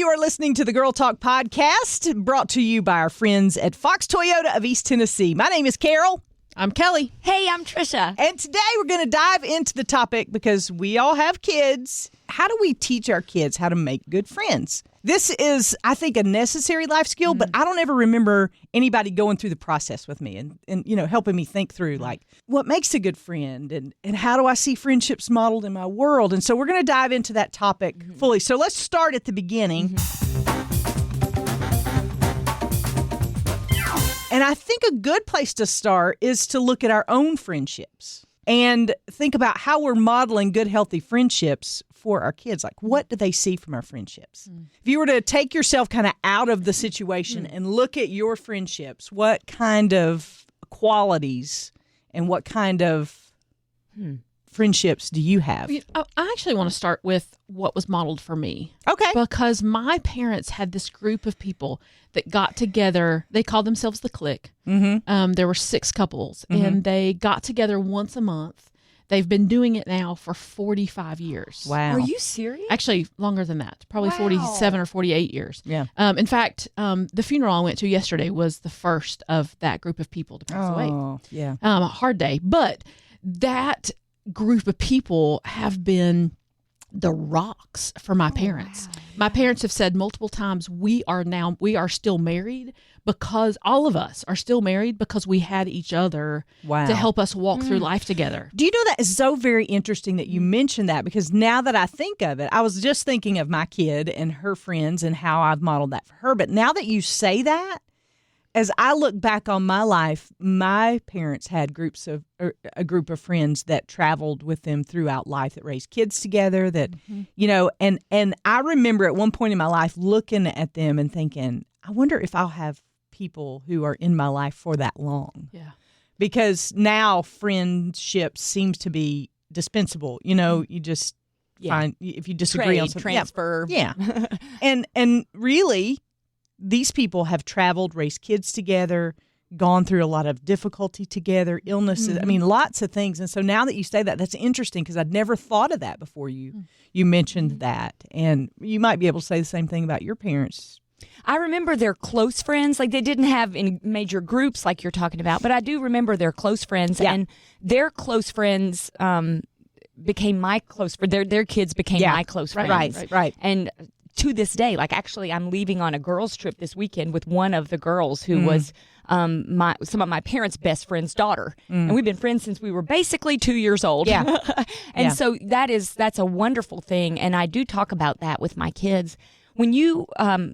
You are listening to the Girl Talk podcast, brought to you by our friends at Fox Toyota of East Tennessee. My name is Carol. I'm Kelly. Hey, I'm Tricia. And today we're going to dive into the topic because we all have kids. How do we teach our kids how to make good friends? This is, I think, a necessary life skill, but I don't ever remember anybody going through the process with me and you know, helping me think through, like, what makes a good friend and how do I see friendships modeled in my world? And so we're going to dive into that topic fully. So let's start at the beginning. And I think a good place to start is to look at our own friendships and think about how we're modeling good, healthy friendships for our kids. Like, what do they see from our friendships? If you were to take yourself kind of out of the situation and look at your friendships, what kind of qualities and what kind of friendships do you have? I actually want to start with what was modeled for me. Okay. Because my parents had this group of people that got together. They called themselves the Clique. There were 6 couples, and they got together once a month. They've been doing it now for 45 years. Wow. Are you serious? Actually, longer than that. Probably 47 or 48 years. Yeah. In fact, the funeral I went to yesterday was the first of that group of people to pass away. Oh, yeah. A hard day. But that group of people have been the rocks for my parents. Wow. My parents have said multiple times, we are still married because all of us are still married because we had each other to help us walk through life together. Do you know that is so very interesting that you mentioned that, because now that I think of it, I was just thinking of my kid and her friends and how I've modeled that for her. But now that you say that, as I look back on my life, my parents had a group of friends that traveled with them throughout life, that raised kids together, that, you know, and I remember at one point in my life looking at them and thinking, I wonder if I'll have people who are in my life for that long. Yeah. Because now friendship seems to be dispensable. You know, you just find, if you disagree on something. Transfer. Yeah. And really, these people have traveled, raised kids together, gone through a lot of difficulty together, illnesses. I mean, lots of things. And so now that you say that, that's interesting because I'd never thought of that before you mentioned that. And you might be able to say the same thing about your parents. I remember their close friends. Like, they didn't have any major groups like you're talking about, but I do remember their close friends. Yeah. And their close friends became my close friends. Their kids became my close friends. Right. And to this day, like, actually, I'm leaving on a girls' trip this weekend with one of the girls who was some of my parents' best friend's daughter, and we've been friends since we were basically 2 years old. Yeah, and so that's a wonderful thing, and I do talk about that with my kids. When you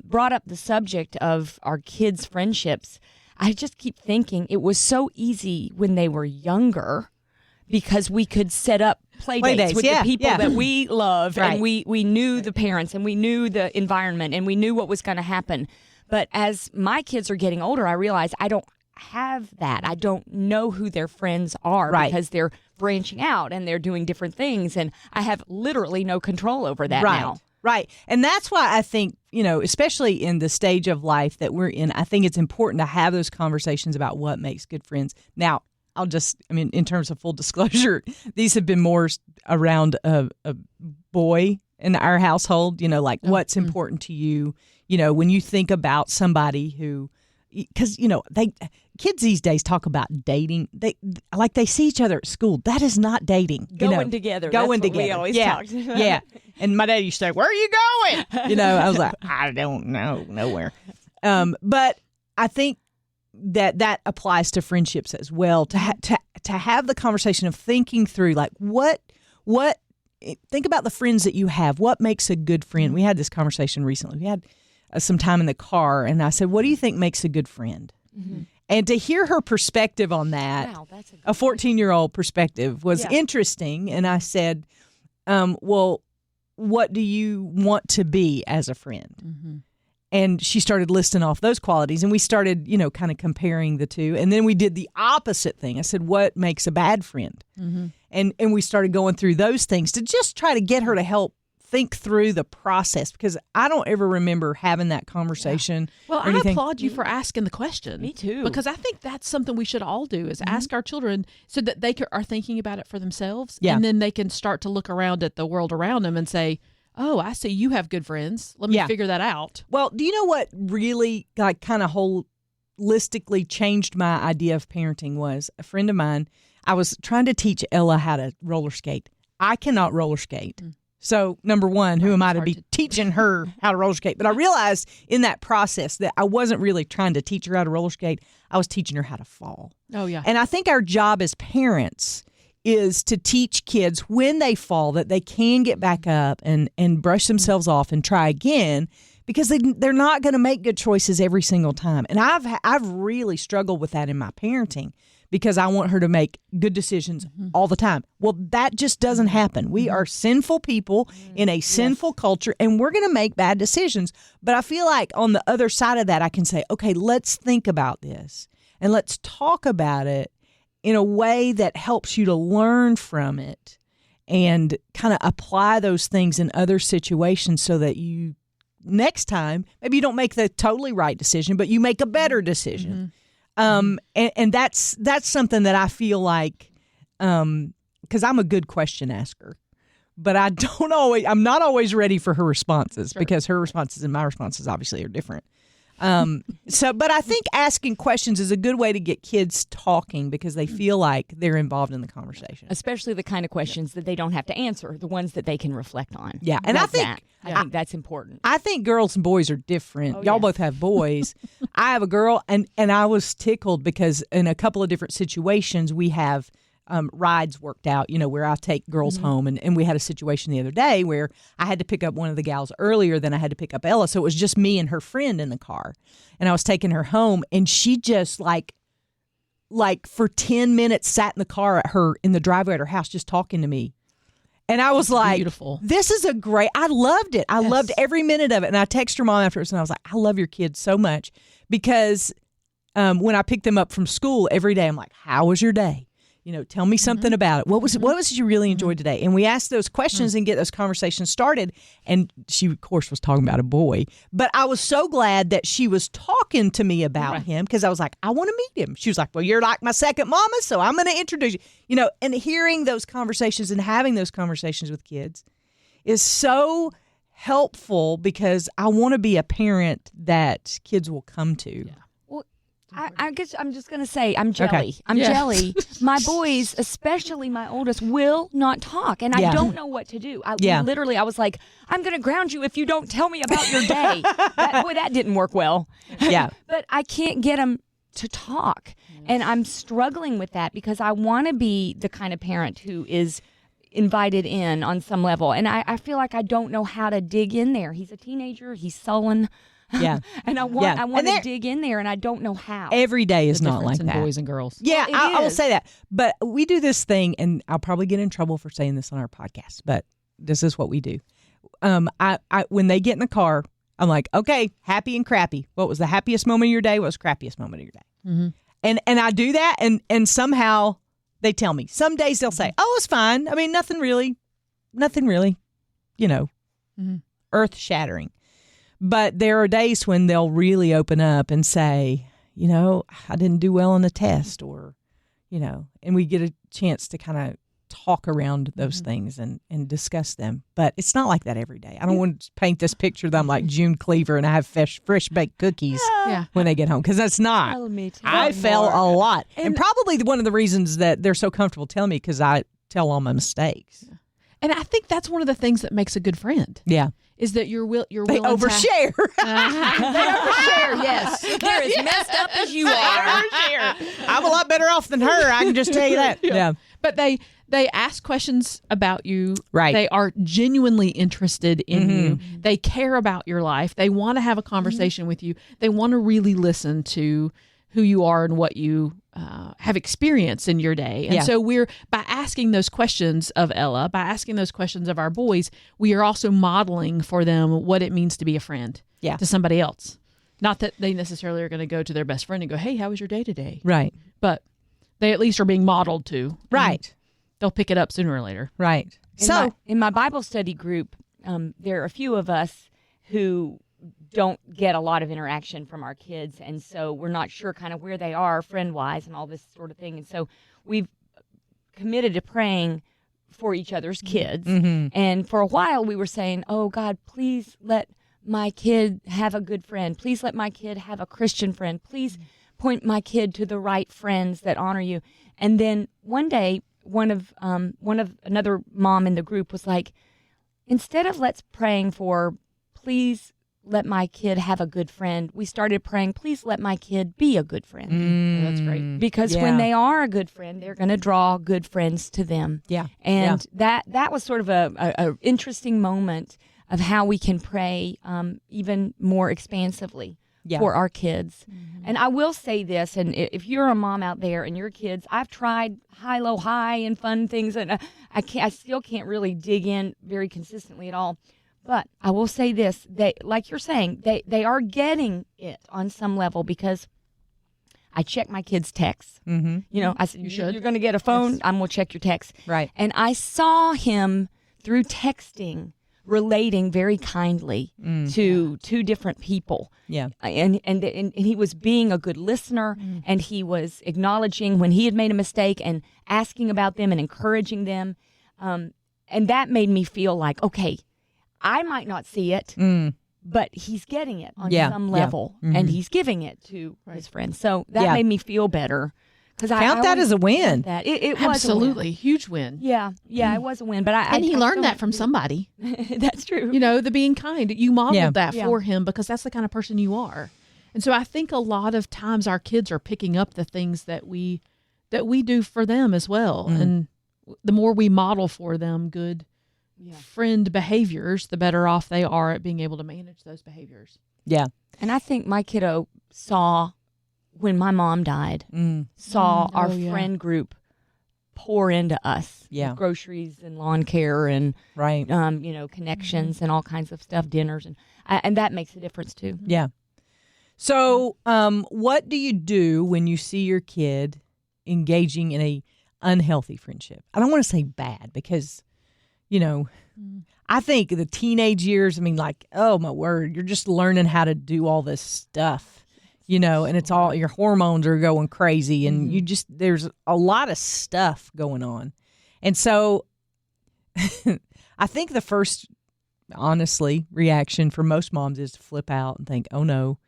brought up the subject of our kids' friendships, I just keep thinking it was so easy when they were younger because we could set up play dates with the people that we love, and we knew the parents, and we knew the environment, and we knew what was going to happen. But as my kids are getting older, I realize I don't have that. I don't know who their friends are because they're branching out and they're doing different things, and I have literally no control over that now. Right. And that's why I think, you know, especially in the stage of life that we're in, I think it's important to have those conversations about what makes good friends. Now, in terms of full disclosure, these have been more around a boy in our household, you know, like what's important to you, you know, when you think about somebody who, because, you know, kids these days talk about dating. They see each other at school. That is not dating. Going together. Going That's together. What we always talked about. Yeah. And my dad used to say, "Where are you going?" You know, I was like, I don't know, nowhere. But I think that applies to friendships as well. To have the conversation of thinking through, like, what think about the friends that you have. What makes a good friend? We had this conversation recently. We had some time in the car, and I said, "What do you think makes a good friend?" And to hear her perspective on that, that's a 14-year-old perspective, was interesting. And I said, well, what do you want to be as a friend? And she started listing off those qualities, and we started, you know, kind of comparing the two. And then we did the opposite thing. I said, what makes a bad friend? And we started going through those things to just try to get her to help think through the process, because I don't ever remember having that conversation. Well, I applaud you for asking the question. Me too. Because I think that's something we should all do, is ask our children so that they are thinking about it for themselves. Yeah. And then they can start to look around at the world around them and say, oh, I see you have good friends. Let me Yeah. figure that out. Well, do you know what really kind of holistically changed my idea of parenting was a friend of mine. I was trying to teach Ella how to roller skate. I cannot roller skate. So, number one, who am I to be teaching her how to roller skate? But I realized in that process that I wasn't really trying to teach her how to roller skate. I was teaching her how to fall. Oh, yeah. And I think our job as parents is to teach kids when they fall that they can get back up and brush themselves off and try again, because they're not going to make good choices every single time. And I've really struggled with that in my parenting, because I want her to make good decisions all the time. Well, that just doesn't happen. We are sinful people in a sinful culture, and we're going to make bad decisions. But I feel like on the other side of that, I can say, okay, let's think about this and let's talk about it in a way that helps you to learn from it and kind of apply those things in other situations, so that you next time, maybe you don't make the totally right decision, but you make a better decision. And that's something that I feel like, because I'm a good question asker, but I'm not always ready for her responses, because her responses and my responses obviously are different. But I think asking questions is a good way to get kids talking, because they feel like they're involved in the conversation. Especially the kind of questions that they don't have to answer, the ones that they can reflect on. Yeah, and I think that's important. I think girls and boys are different. Oh, Y'all yeah. both have boys. I have a girl, and I was tickled because in a couple of different situations we have rides worked out, where I take girls home. And we had a situation the other day where I had to pick up one of the gals earlier than I had to pick up Ella. So it was just me and her friend in the car. And I was taking her home, and she just like for 10 minutes sat in the car in the driveway at her house just talking to me. And I was like, beautiful. This is I loved it. I loved every minute of it. And I texted her mom afterwards, and I was like, I love your kids so much, because when I pick them up from school every day, I'm like, how was your day? Tell me something about it. What was it you really enjoyed today? And we asked those questions and get those conversations started. And she, of course, was talking about a boy. But I was so glad that she was talking to me about him, because I was like, I want to meet him. She was like, well, you're like my second mama, so I'm going to introduce you. And hearing those conversations and having those conversations with kids is so helpful, because I want to be a parent that kids will come to. Yeah. I guess I'm just going to say I'm jelly. Okay. I'm jelly. My boys, especially my oldest, will not talk, and I don't know what to do. I was like, I'm going to ground you if you don't tell me about your day. That didn't work well. Yeah. But I can't get them to talk, and I'm struggling with that, because I want to be the kind of parent who is invited in on some level, and I feel like I don't know how to dig in there. He's a teenager. He's sullen. Yeah. And I want to dig in there, and I don't know how. Every day is not like in that. Boys and girls. Yeah, Well, I will say that. But we do this thing, and I'll probably get in trouble for saying this on our podcast, but this is what we do. I when they get in the car, I'm like, okay, happy and crappy. What was the happiest moment of your day? What was the crappiest moment of your day? And I do that, and somehow they tell me. Some days they'll say, oh, it's fine. I mean, nothing really, earth shattering. But there are days when they'll really open up and say, I didn't do well on the test, or, and we get a chance to kind of talk around those things and discuss them. But it's not like that every day. I don't want to paint this picture that I'm like June Cleaver and I have fresh baked cookies when they get home, because that's not. Tell me I fell a more. lot. And probably one of the reasons that they're so comfortable telling me, because I tell all my mistakes. And I think that's one of the things that makes a good friend. Yeah. Is that you're They willing overshare. They overshare, yes. They're as messed up as you are. I'm a lot better off than her. I can just tell you that. Yeah. But they ask questions about you. Right. They are genuinely interested in you. They care about your life. They want to have a conversation with you. They want to really listen to who you are and what you have experienced in your day. And so by asking those questions of Ella, by asking those questions of our boys, we are also modeling for them what it means to be a friend to somebody else. Not that they necessarily are going to go to their best friend and go, hey, how was your day today? Right. But they at least are being modeled to. Right. They'll pick it up sooner or later. Right. In my Bible study group, there are a few of us who don't get a lot of interaction from our kids, and so we're not sure kind of where they are friend-wise and all this sort of thing. And so we've committed to praying for each other's kids. And for a while we were saying, oh God, please let my kid have a good friend. Please let my kid have a Christian friend. Please point my kid to the right friends that honor you. And then one day, another mom in the group was like, instead of let's praying for, please let my kid have a good friend, we started praying, please let my kid be a good friend. That's great. Because when they are a good friend, they're going to draw good friends to them. Yeah. And that was sort of a interesting moment of how we can pray even more expansivly for our kids. And I will say this, and if you're a mom out there and your kids, I've tried high, low, high and fun things, and I still can't really dig in very consistently at all. But I will say this, they, like you're saying, they are getting it on some level, because I check my kids' texts. You know, I said, you're going to get a phone, I'm going to check your text. Right. And I saw him through texting relating very kindly to two different people. Yeah. And he was being a good listener, and he was acknowledging when he had made a mistake and asking about them and encouraging them. And that made me feel like, okay, I might not see it, but he's getting it on some level, and he's giving it to his friends. So that made me feel better. Count that as a win. That. It was Absolutely. a win. Huge win. Yeah, it was a win. But And he learned that from somebody. That's true. You know, the being kind. You modeled that Yeah. for him, because that's the kind of person you are. And so I think a lot of times our kids are picking up the things that we do for them as well. And the more we model for them good friend behaviors, the better off they are at being able to manage those behaviors. Yeah. And I think my kiddo saw, when my mom died, saw our friend group pour into us. Yeah. With groceries and lawn care and Right. connections and all kinds of stuff, dinners, and that makes a difference too. Yeah. So, what do you do when you see your kid engaging in a unhealthy friendship? I don't want to say bad, because, I think the teenage years, I mean, like, oh my word, you're just learning how to do all this stuff, and it's all, your hormones are going crazy, and there's a lot of stuff going on. And so I think the first, honestly, reaction for most moms is to flip out and think, oh no,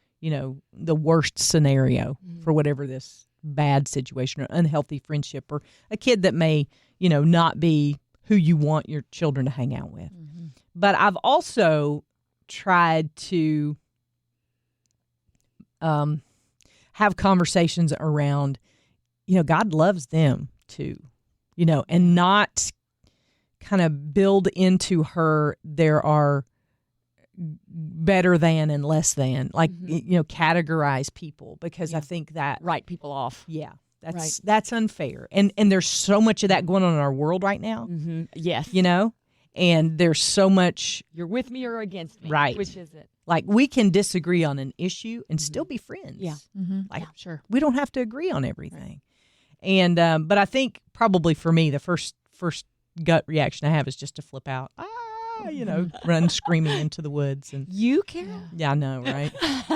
the worst scenario for whatever this bad situation or unhealthy friendship, or a kid that may, not be who you want your children to hang out with. But I've also tried to have conversations around, God loves them too, and not kind of build into her there are better than and less than, like, categorize people, because I think that Write people off. Yeah. That's unfair. And there's so much of that going on in our world right now. Yes. And there's so much, You're with me or against me. Right. Which is it? like, we can disagree on an issue and still be friends. Yeah. Like, Sure. we don't have to agree on everything. And but I think probably for me, the first gut reaction I have is just to flip out. Run screaming into the woods. And You, Carol? yeah, I know, right?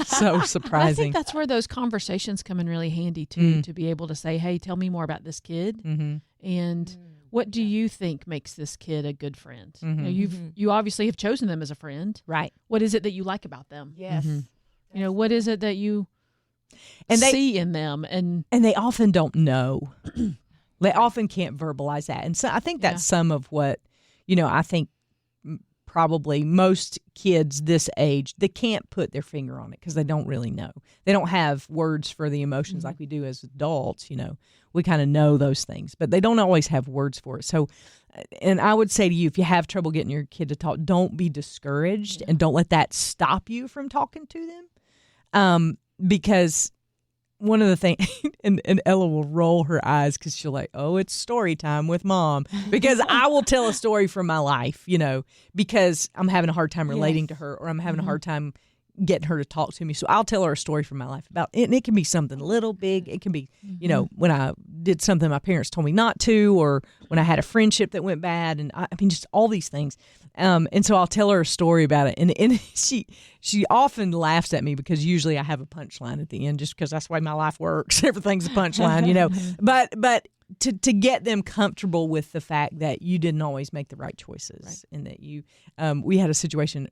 So I surprising. think that's where those conversations come in really handy too, to be able to say, hey, tell me more about this kid. And what do you think makes this kid a good friend? You obviously have chosen them as a friend. Right. What is it that you like about them? Yes. What is it that you They see in them? And they often don't know. They often can't verbalize that. And so I think that's some of what, I think probably most kids this age, they can't put their finger on it because they don't really know. They don't have words for the emotions like we do as adults. We kind of know those things, but they don't always have words for it. So, and I would say to you, if you have trouble getting your kid to talk, don't be discouraged and don't let that stop you from talking to them. Because one of the things, and Ella will roll her eyes because she'll like, oh, it's story time with Mom. Because I will tell a story from my life, because I'm having a hard time relating to her, or I'm having a hard time getting her to talk to me. So I'll tell her a story from my life about it. And it can be something little, big. It can be, when I did something my parents told me not to, or when I had a friendship that went bad. And I mean, just all these things. And so I'll tell her a story about it. And she often laughs at me because usually I have a punchline at the end, just because that's the way my life works. Everything's a punchline, But to get them comfortable with the fact that you didn't always make the right choices, and that you we had a situation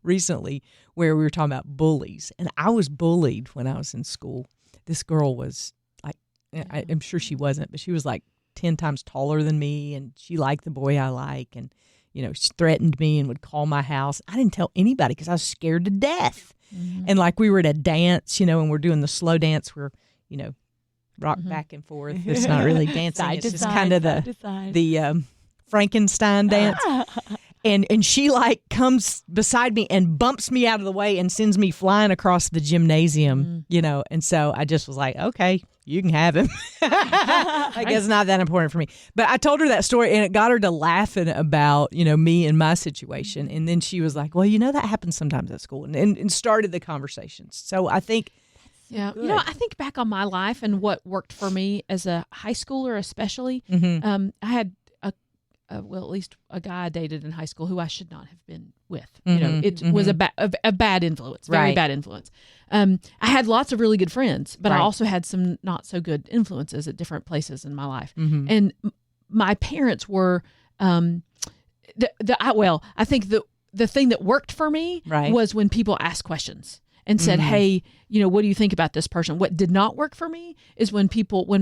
recently where we were talking about bullies, and I was bullied when I was in school. This girl was like, I'm sure she wasn't, but she was like 10 times taller than me, and she liked the boy I like, and she threatened me and would call my house. I didn't tell anybody because I was scared to death. And like we were at a dance, and we're doing the slow dance where rock back and forth. It's not really dancing. It's just kind of the Frankenstein dance. And she like comes beside me and bumps me out of the way and sends me flying across the gymnasium, And so I just was like, okay, you can have him. I guess it's not that important for me. But I told her that story, and it got her to laughing about, me and my situation. And then she was like, well, that happens sometimes at school, and started the conversations. So I think... Yeah. I think back on my life and what worked for me as a high schooler, especially. I had at least a guy I dated in high school who I should not have been with. It was a bad influence, very bad influence. I had lots of really good friends, but I also had some not so good influences at different places in my life. And my parents were, I think the thing that worked for me was when people asked questions and said, hey, what do you think about this person? What did not work for me is when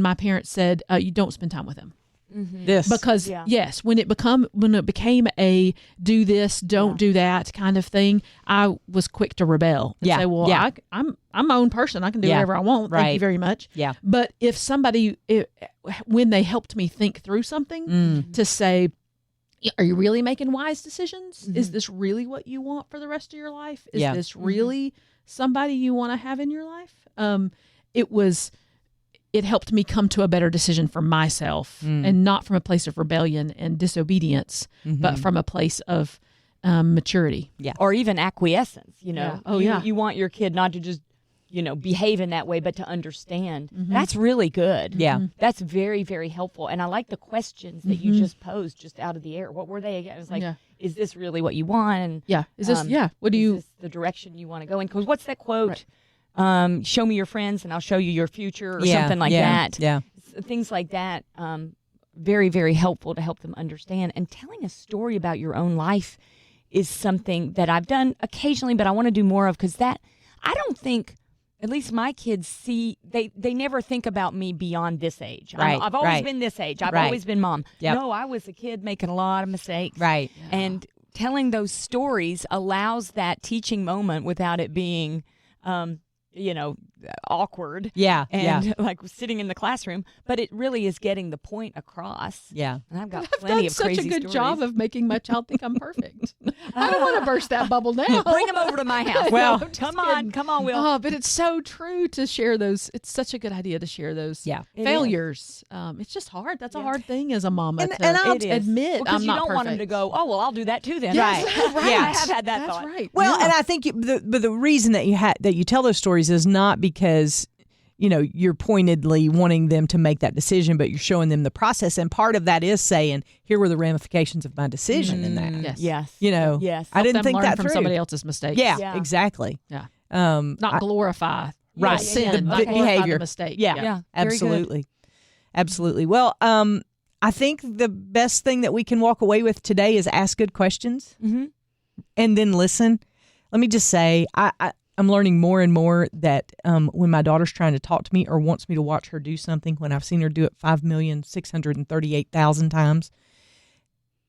my parents said, you don't spend time with them. Because yes, when it became a do this, don't do that kind of thing, I was quick to rebel and say, well, I'm my own person. I can do whatever I want. Thank you very much. Yeah. But if somebody, when they helped me think through something to say, are you really making wise decisions? Is this really what you want for the rest of your life? Is this really somebody you want to have in your life? It helped me come to a better decision for myself, and not from a place of rebellion and disobedience, but from a place of maturity. Yeah. Or even acquiescence, You want your kid not to just, behave in that way, but to understand. That's really good. Yeah. That's very, very helpful. And I like the questions that you just posed just out of the air. What were they again? It was like, is this really what you want? And is this, what do you... Is this the direction you want to go in? Because what's that quote? Show me your friends and I'll show you your future, or something like that. Yeah. Things like that. Very, very helpful to help them understand. And telling a story about your own life is something that I've done occasionally, but I want to do more of, because that, I don't think, at least my kids see, they never think about me beyond this age. I've always been this age. I've always been mom. Yep. No, I was a kid making a lot of mistakes. Right. Yeah. And telling those stories allows that teaching moment without it being... awkward. Yeah. And like sitting in the classroom, but it really is getting the point across. Yeah. And I've got plenty of crazy stories. I've done such a good job of making my child think I'm perfect. I don't want to burst that bubble now. Bring them over to my house. Well, come on, Will. Oh, but it's so true to share those. It's such a good idea to share those failures. It's just hard. That's a hard thing as a mama to admit. Because you don't want them to go, oh, well, I'll do that too then. Right. Yeah. I have had that thought. That's right. Well, and I think the reason that you tell those stories is not because you're pointedly wanting them to make that decision, but you're showing them the process. And part of that is saying, here were the ramifications of my decision in that. Yes. Yes. I didn't think that from through. Somebody else's mistakes. Yeah, exactly. Yeah. Not glorify sin, the not behavior. The mistake. Yeah. Absolutely. Absolutely. Well, I think the best thing that we can walk away with today is ask good questions and then listen. Let me just say, I'm learning more and more that when my daughter's trying to talk to me or wants me to watch her do something, when I've seen her do it 5,638,000 times,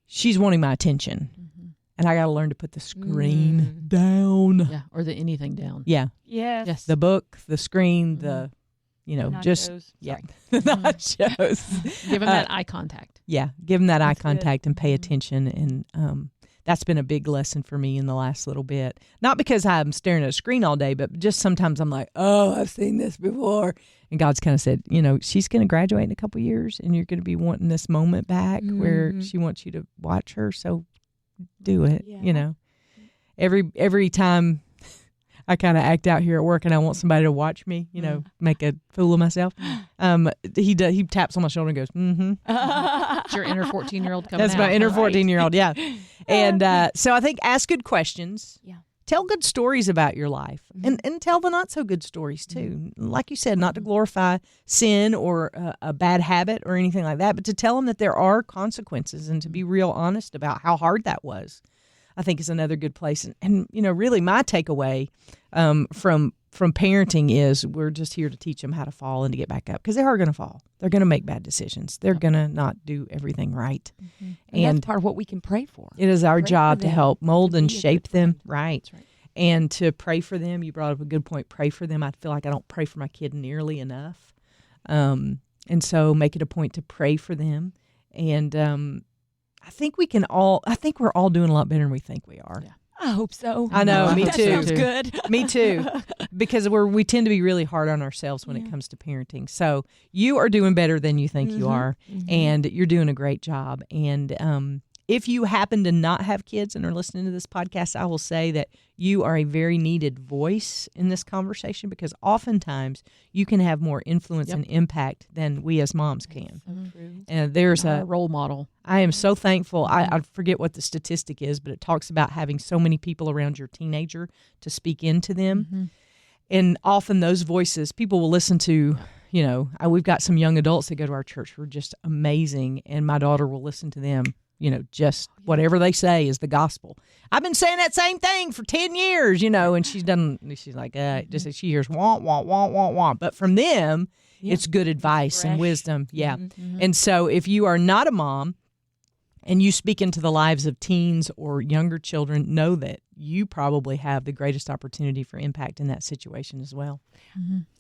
she's wanting my attention. And I got to learn to put the screen down. Yeah, or the anything down. Yeah. Yes. The book, the screen, the, just, the nachos. Give them that eye contact. Yeah, give them that eye contact and pay attention. And that's been a big lesson for me in the last little bit. Not because I'm staring at a screen all day, but just sometimes I'm like, oh, I've seen this before. And God's kind of said, she's going to graduate in a couple years and you're going to be wanting this moment back where she wants you to watch her. So do it, Every time I kind of act out here at work and I want somebody to watch me, make a fool of myself. He taps on my shoulder and goes, It's your inner 14-year-old coming out. That's my inner 14-year-old, yeah. And so I think ask good questions. Yeah. tell good stories about your life, and tell the not so good stories too. Like you said, not to glorify sin or a bad habit or anything like that, but to tell them that there are consequences and to be real honest about how hard that was, I think is another good place. And really my takeaway from parenting is we're just here to teach them how to fall and to get back up, because they are going to fall. They're going to make bad decisions. They're going to not do everything right. And that's part of what we can pray for. It is our job to help mold and be a shape good them. friend. Right. That's right. And to pray for them. You brought up a good point. Pray for them. I feel like I don't pray for my kid nearly enough. And so make it a point to pray for them. And I think we're all doing a lot better than we think we are. Yeah. I hope so. I know, me that too. Sounds good. Me too. Because we tend to be really hard on ourselves when it comes to parenting. So you are doing better than you think you are, and you're doing a great job. And if you happen to not have kids and are listening to this podcast, I will say that you are a very needed voice in this conversation, because oftentimes you can have more influence and impact than we as moms can. And there's A role model. I am so thankful. I forget what the statistic is, but it talks about having so many people around your teenager to speak into them. And often those voices, people will listen to, we've got some young adults that go to our church who are just amazing, and my daughter will listen to them. Just whatever they say is the gospel. I've been saying that same thing for 10 years, and she's like, just she hears wah, wah, wah, wah, wah. But from them, it's good advice and wisdom. Yeah. And so if you are not a mom and you speak into the lives of teens or younger children, know that you probably have the greatest opportunity for impact in that situation as well.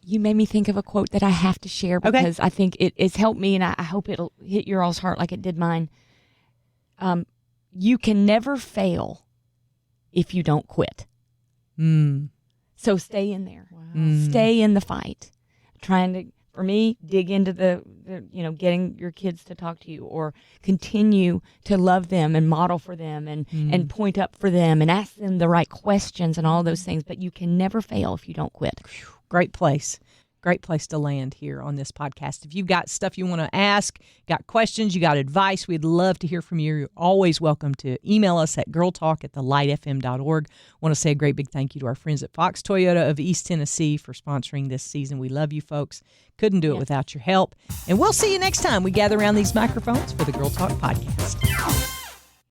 You made me think of a quote that I have to share, because I think it's helped me, and I hope it'll hit your all's heart like it did mine. You can never fail if you don't quit. So stay in there. Stay in the fight. Trying to, for me, dig into the getting your kids to talk to you, or continue to love them and model for them and point up for them and ask them the right questions and all those things. But you can never fail if you don't quit. Great place. Great place to land here on this podcast. If you've got stuff you want to ask, got questions, you got advice, we'd love to hear from you. You're always welcome to email us at girltalk@thelightfm.org. Want to say a great big thank you to our friends at Fox Toyota of East Tennessee for sponsoring this season. We love you folks. Couldn't do it without your help. And we'll see you next time we gather around these microphones for the Girl Talk podcast.